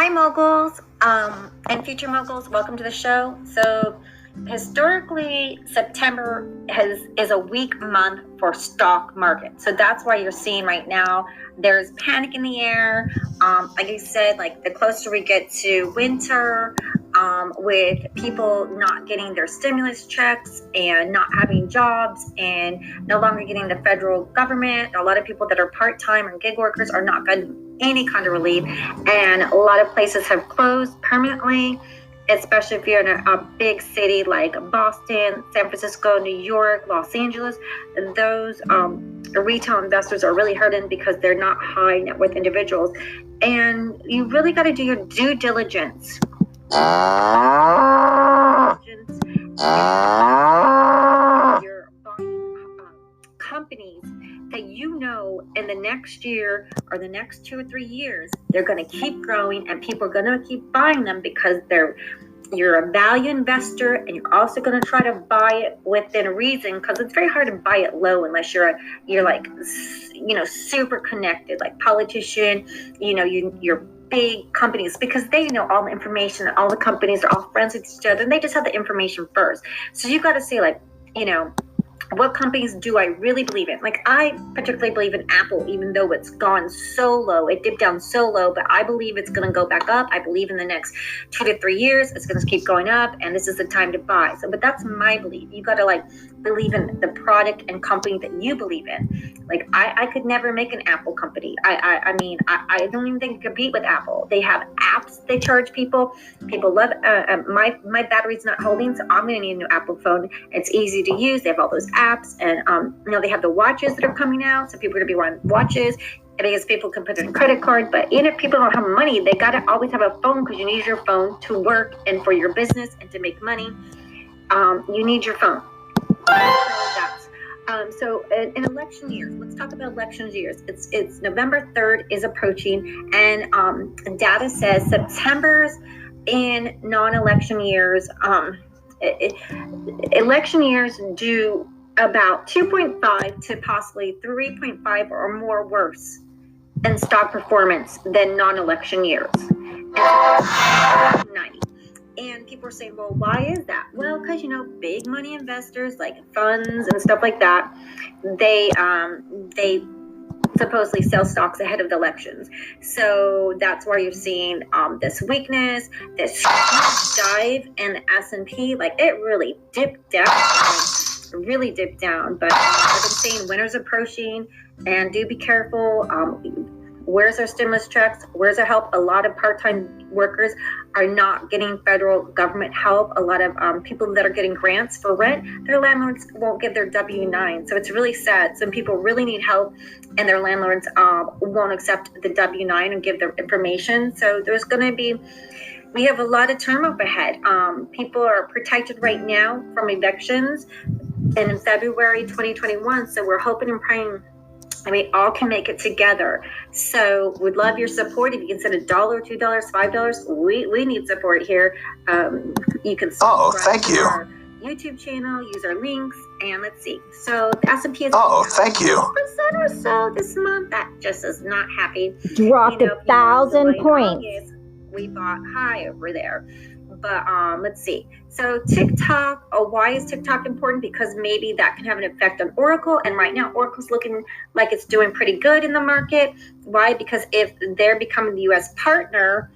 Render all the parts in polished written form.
Hi, moguls and future moguls. Welcome to the show. So, historically, September is a weak month for stock market. So that's why you're seeing right now there's panic in the air. Like I said, like the closer we get to winter, with people not getting their stimulus checks and not having jobs and no longer getting the federal government, a lot of people that are part-time and gig workers are not getting any kind of relief, and a lot of places have closed permanently, especially if you're in a big city like Boston, San Francisco, New York, Los Angeles. Those retail investors are really hurting because they're not high net worth individuals, and you really got to do your due diligence. You're buying companies that you know in the next year or the next 2 or 3 years they're going to keep growing and people are going to keep buying them because you're a value investor, and you're also going to try to buy it within reason, because it's very hard to buy it low unless you're like super connected, like politician, you're big companies, because they know all the information, and all the companies are all friends with each other, and they just have the information first. So you got to say, like, what companies do I really believe in? Like, I particularly believe in Apple, even though it's gone so low. It dipped down so low, but I believe it's going to go back up. I believe in the next 2 to 3 years, it's going to keep going up, and this is the time to buy. So, but that's my belief. You got to believe in the product and company that you believe in. Like, I could never make an Apple company. I mean, I don't even think compete with Apple. They have apps they charge people. People love my battery's not holding, so I'm going to need a new Apple phone. It's easy to use. They have all those apps, and they have the watches that are coming out, so people are going to be wearing watches because people can put in a credit card. But even if people don't have money, they got to always have a phone, because you need your phone to work and for your business and to make money. You need your phone. So in election years, let's talk about election years. It's November 3rd is approaching, and data says September's in non-election years. Election years do about 2.5 to possibly 3.5 or more worse in stock performance than non-election years. And people are saying, well, why is that? Well, because, big money investors like funds and stuff like that, they supposedly sell stocks ahead of the elections. So that's why you're seeing this weakness, this dive in the S&P. Like, it really dipped down. But I've been saying winter's approaching, and do be careful. Where's our stimulus checks? Where's our help? A lot of part-time workers are not getting federal government help. A lot of people that are getting grants for rent, their landlords won't give their W-9. So it's really sad. Some people really need help, and their landlords won't accept the W-9 and give their information. So we have a lot of turmoil ahead. People are protected right now from evictions in February 2021. So we're hoping and praying and we all can make it together. So we'd love your support. If you can send $1, $2, $5, we need support here. You can subscribe to our YouTube channel, use our links, and let's see. So the S&P is 2% or so this month. That just is not happy. Dropped 1,000 points. August, we bought high over there. But let's see. So TikTok, why is TikTok important? Because maybe that can have an effect on Oracle. And right now, Oracle's looking like it's doing pretty good in the market. Why? Because if they're becoming the U.S. partner,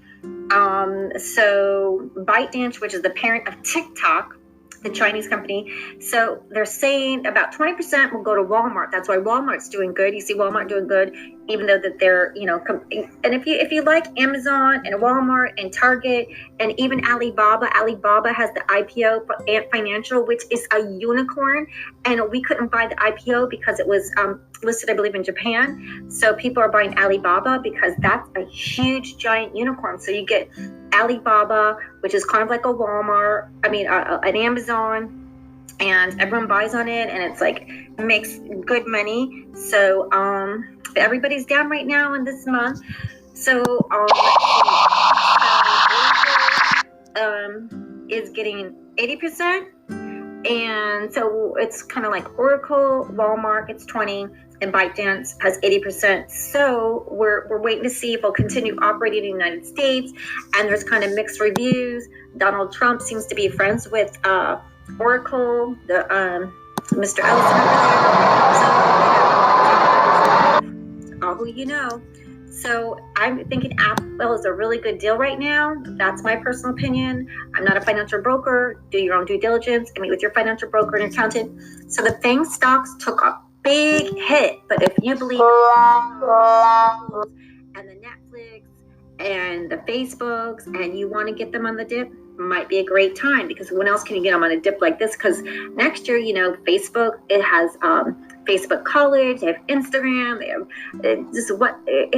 so ByteDance, which is the parent of TikTok, the Chinese company, so they're saying about 20% will go to Walmart. That's why Walmart's doing good. You see Walmart doing good, even though that they're, and if you like Amazon and Walmart and Target and even Alibaba has the IPO Ant Financial, which is a unicorn, and we couldn't buy the IPO because it was listed, I believe, in Japan. So people are buying Alibaba because that's a huge, giant unicorn. So you get Alibaba, which is kind of like a Walmart, an Amazon, and everyone buys on it, and it's like makes good money. So everybody's down right now in this month. So is getting 80%, And so it's kind of like Oracle, Walmart gets 20, and ByteDance has 80%. So we're waiting to see if they'll continue operating in the United States. And there's kind of mixed reviews. Donald Trump seems to be friends with Oracle, the Mr. Ellison over there. So, all who you know. So I'm thinking Apple is a really good deal right now. That's my personal opinion. I'm not a financial broker. Do your own due diligence and meet with your financial broker and accountant. So the FANG stocks took a big hit, but if you believe and the Netflix and the Facebooks and you want to get them on the dip, might be a great time, because when else can you get them on a dip like this? Because next year, Facebook, it has Facebook College, they have Instagram, they have it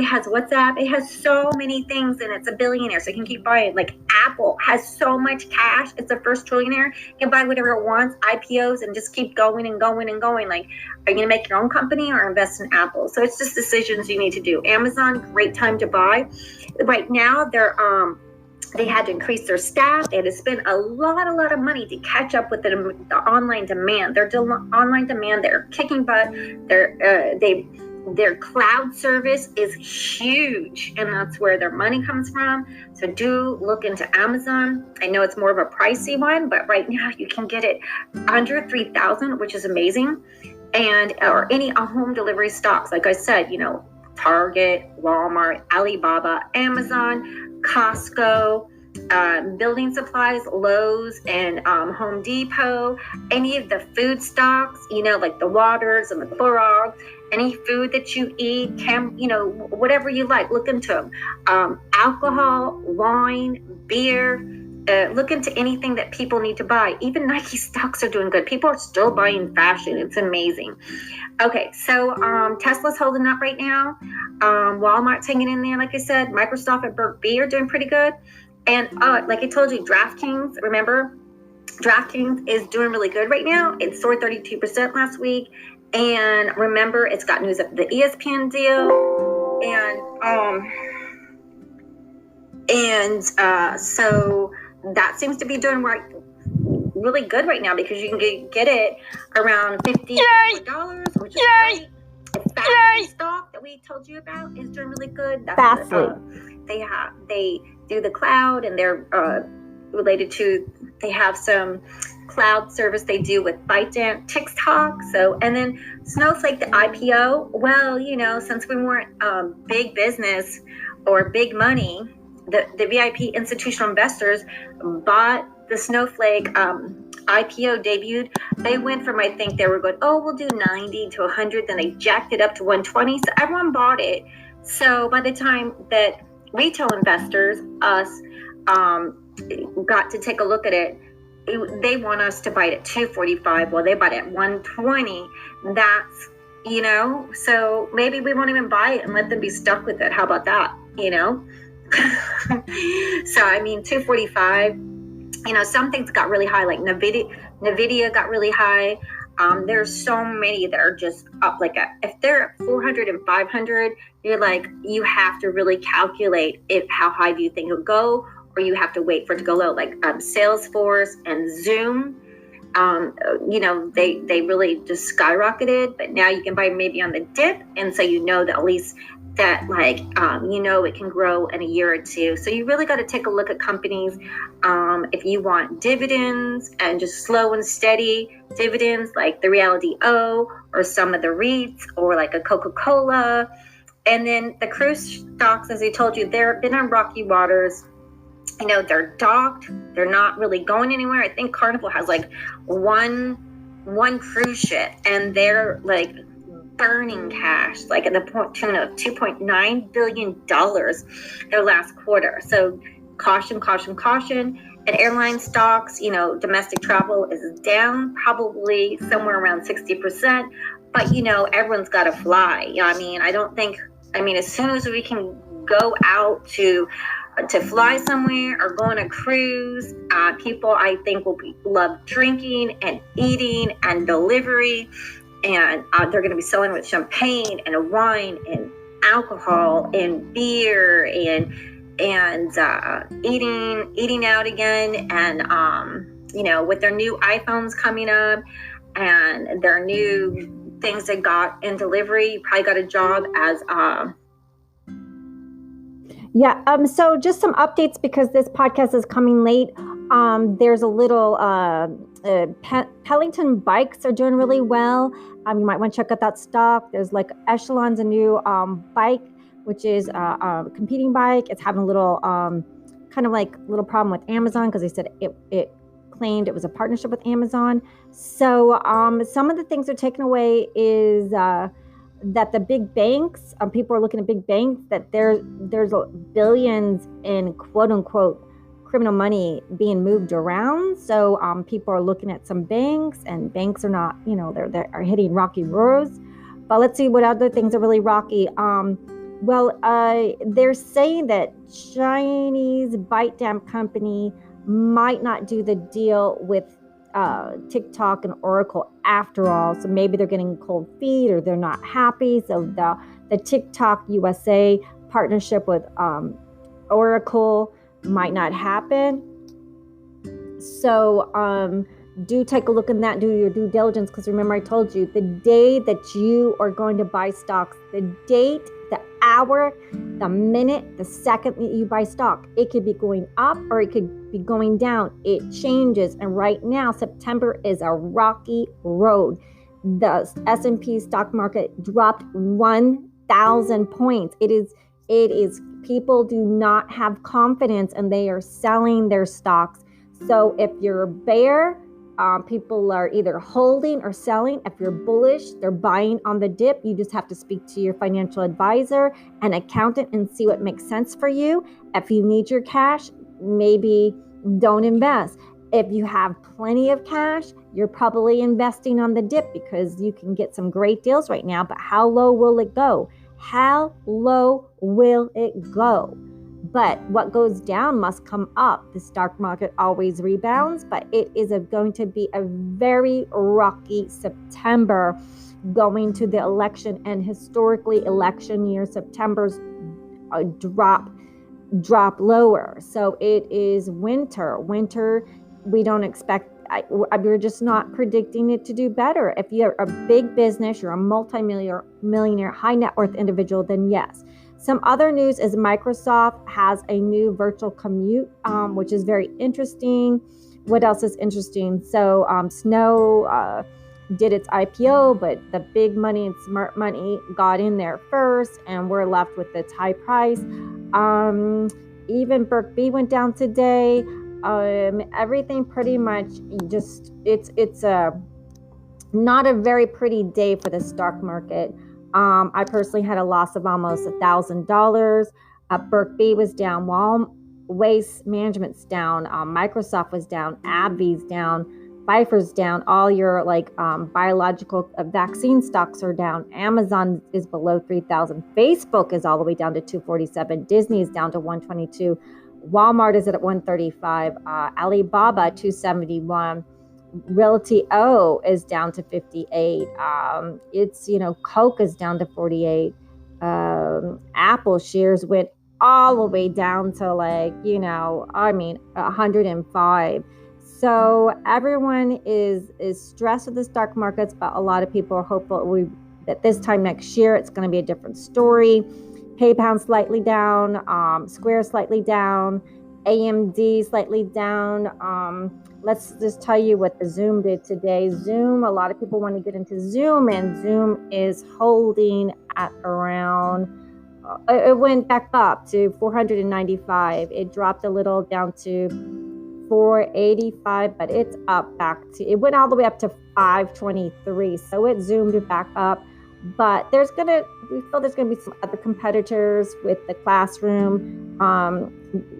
has WhatsApp, it has so many things, and it's a billionaire, so you can keep buying. Like Apple has so much cash, it's the first trillionaire, you can buy whatever it wants, IPOs, and just keep going and going and going. Like, are you gonna make your own company or invest in Apple? So it's just decisions you need to do. Amazon, great time to buy. Right now, they had to increase their staff. They had to spend a lot of money to catch up with the online demand. Their online demand, they're kicking butt. Their cloud service is huge, and that's where their money comes from. So do look into Amazon. I know it's more of a pricey one, but right now you can get it under $3,000, which is amazing. And or any home delivery stocks, like I said, Target, Walmart, Alibaba, Amazon, Costco, building supplies, Lowe's, and Home Depot, any of the food stocks, like the Waters and the Clorox, any food that you eat, whatever you like, look into them. Alcohol, wine, beer, look into anything that people need to buy. Even Nike stocks are doing good. People are still buying fashion. It's amazing. Okay, so Tesla's holding up right now. Walmart's hanging in there, like I said. Microsoft and Burke B are doing pretty good. And like I told you, DraftKings, remember? DraftKings is doing really good right now. It soared 32% last week. And remember, it's got news of the ESPN deal. And so that seems to be doing really good right now, because you can get it around $50, which is great. Fastly stock that we told you about is doing really good. Fastly. They do the cloud, and they're related to. They have some cloud service they do with ByteDance, TikTok. So, and then Snowflake, the IPO. Well, since we weren't big business or big money, the VIP institutional investors bought the Snowflake IPO debuted. They went from, I think they were going, we'll do 90 to 100, then they jacked it up to 120. So everyone bought it. So by the time that retail investors, us, got to take a look at it, they want us to buy it at 245. Well, they bought it at 120. That's, so maybe we won't even buy it and let them be stuck with it. How about that? So, 245, some things got really high, like Nvidia got really high. There's so many that are just up. Like if they're at 400 and 500, you're like, you have to really calculate how high do you think it'll go, or you have to wait for it to go low. Like Salesforce and Zoom, they really just skyrocketed, but now you can buy maybe on the dip, and so that at least that it can grow in a year or two. So you really got to take a look at companies if you want dividends and just slow and steady dividends, like the Reality O or some of the REITs, or like a Coca-Cola. And then the cruise stocks, as I told you, they've been on rocky waters. They're docked. They're not really going anywhere. I think Carnival has like one cruise ship, and they're like burning cash, like in the tune of $2.9 billion their last quarter. So caution. And airline stocks, domestic travel is down probably somewhere around 60%. But, everyone's got to fly. As soon as we can go out to fly somewhere or go on a cruise, people, I think, will love drinking and eating and delivery. And they're going to be selling with champagne and wine and alcohol and beer and eating out again. And with their new iPhones coming up and their new things that got in delivery, you probably got a job as so just some updates because this podcast is coming late. There's a little Pellington bikes are doing really well. You might want to check out that stock. There's like Echelon's a new bike, which is a competing bike. It's having a little kind of like little problem with Amazon because they said it claimed it was a partnership with Amazon. So some of the things they're taking away is that the big banks, people are looking at big banks, that there's billions in quote unquote criminal money being moved around. So people are looking at some banks, and banks are not, they're hitting rocky roads. But let's see what other things are really rocky. They're saying that Chinese bite damp company might not do the deal with TikTok and Oracle after all. So maybe they're getting cold feet or they're not happy. So the TikTok USA partnership with Oracle might not happen. So do take a look at that, do your due diligence, because remember I told you the day that you are going to buy stocks, the date, the hour, the minute, the second that you buy stock, it could be going up or it could be going down. It changes. And right now, September is a rocky road. The S&P stock market dropped 1,000 points. It is people do not have confidence and they are selling their stocks. So if you're a bear, people are either holding or selling. If you're bullish, they're buying on the dip. You just have to speak to your financial advisor and accountant and see what makes sense for you. If you need your cash, maybe don't invest. If you have plenty of cash, you're probably investing on the dip because you can get some great deals right now. But how low will it go? How low will it go? But what goes down must come up. The stock market always rebounds, but it is going to be a very rocky September going to the election. And historically, election year, September's drop lower. So it is winter. Winter, we don't expect, we're just not predicting it to do better. If you're a big business, you're a multi-millionaire, high net worth individual, then yes. Some other news is Microsoft has a new virtual commute, which is very interesting. What else is interesting? So Snow did its IPO, but the big money and smart money got in there first, and we're left with its high price. Even Berkshire went down today. Everything pretty much just, it's not a very pretty day for the stock market. I personally had a loss of almost $1,000. Berkshire was down. Waste Management's down. Microsoft was down. AbbVie's down. Pfizer's down. All your biological vaccine stocks are down. Amazon is below 3,000. Facebook is all the way down to 247. Disney is down to 122. Walmart is at 135. Alibaba 271. Realty O is down to 58. Coke is down to 48. Apple shares went all the way down to 105. So everyone is stressed with the stock markets, but a lot of people are hopeful that this time next year it's going to be a different story. PayPal slightly down, Square slightly down, AMD slightly down. Let's just tell you what the Zoom did today. Zoom, a lot of people want to get into Zoom, and Zoom is holding at around, it went back up to 495. It dropped a little down to 485, but it's up back to, it went all the way up to 523. So it zoomed back up. But we feel there's going to be some other competitors with the classroom.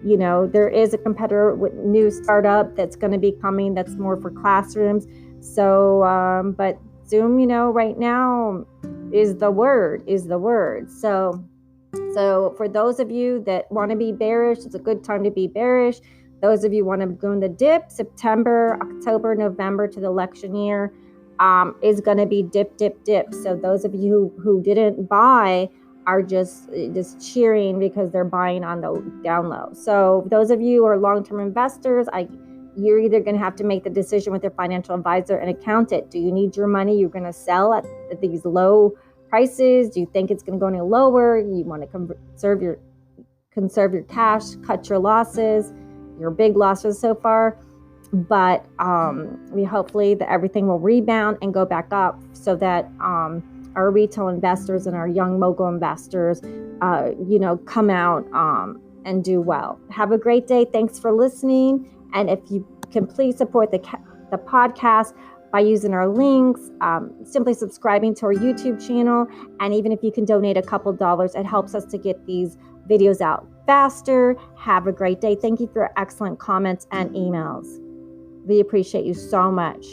There is a competitor with new startup that's going to be coming that's more for classrooms. So, but Zoom, right now is the word. So for those of you that want to be bearish, it's a good time to be bearish. Those of you want to go in the dip, September, October, November to the election year, is going to be dip. So those of you who didn't buy are just cheering because they're buying on the down low. So those of you who are long-term investors, I you're either going to have to make the decision with your financial advisor and accountant. Do you need your money? You're going to sell at these low prices? Do you think it's going to go any lower? You want to conserve your cash, cut your losses, your big losses so far. But we hopefully that everything will rebound and go back up so that our retail investors and our young mogul investors, come out and do well. Have a great day. Thanks for listening. And if you can please support the podcast by using our links, simply subscribing to our YouTube channel. And even if you can donate a couple dollars, it helps us to get these videos out faster. Have a great day. Thank you for your excellent comments and emails. We appreciate you so much.